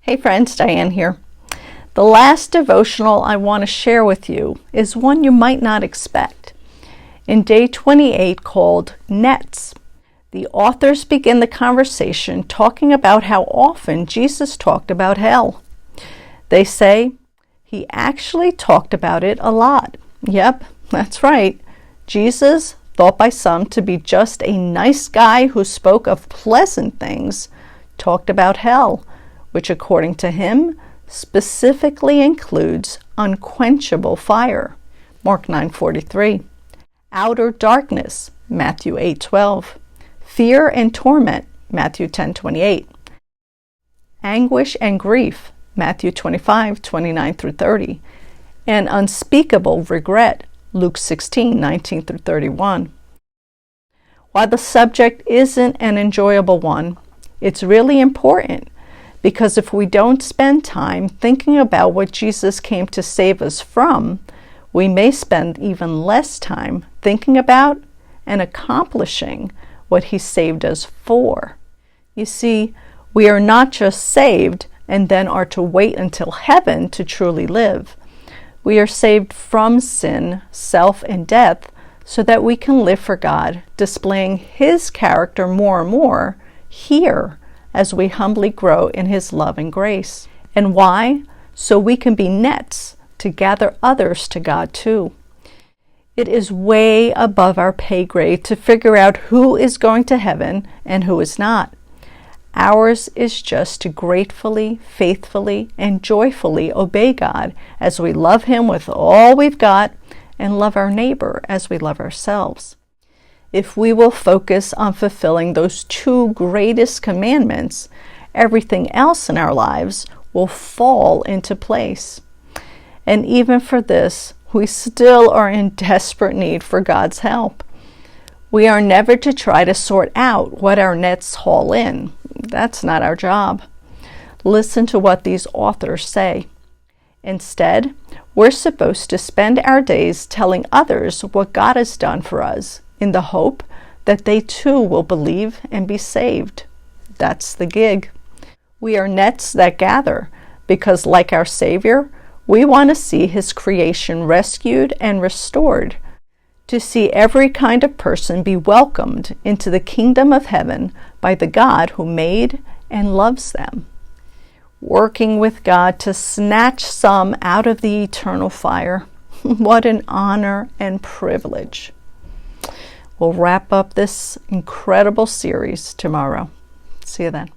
Hey friends, Diane here. The last devotional I want to share with you is one you might not expect. In day 28, called Nets, the authors begin the conversation talking about how often Jesus talked about hell. They say he actually talked about it a lot. Yep, that's right. Jesus, thought by some to be just a nice guy who spoke of pleasant things, talked about hell, which according to him specifically includes unquenchable fire, Mark 9:43, outer darkness, Matthew 8:12, fear and torment, Matthew 10:28, anguish and grief, Matthew 25:29-30, and unspeakable regret, Luke 16:19-31. While the subject isn't an enjoyable one, it's really important, because if we don't spend time thinking about what Jesus came to save us from, we may spend even less time thinking about and accomplishing what he saved us for. You see, we are not just saved and then are to wait until heaven to truly live. We are saved from sin, self, and death so that we can live for God, displaying his character more and more here as we humbly grow in his love and grace. And why? So we can be nets to gather others to God too. It is way above our pay grade to figure out who is going to heaven and who is not. Ours is just to gratefully, faithfully, and joyfully obey God as we love him with all we've got and love our neighbor as we love ourselves. If we will focus on fulfilling those two greatest commandments, everything else in our lives will fall into place. And even for this, we still are in desperate need for God's help. We are never to try to sort out what our nets haul in. That's not our job. Listen to what these authors say. Instead, we're supposed to spend our days telling others what God has done for us, in the hope that they too will believe and be saved. That's the gig. We are nets that gather because, like our Savior, we want to see his creation rescued and restored, to see every kind of person be welcomed into the kingdom of heaven by the God who made and loves them. Working with God to snatch some out of the eternal fire. What an honor and privilege. We'll wrap up this incredible series tomorrow. See you then.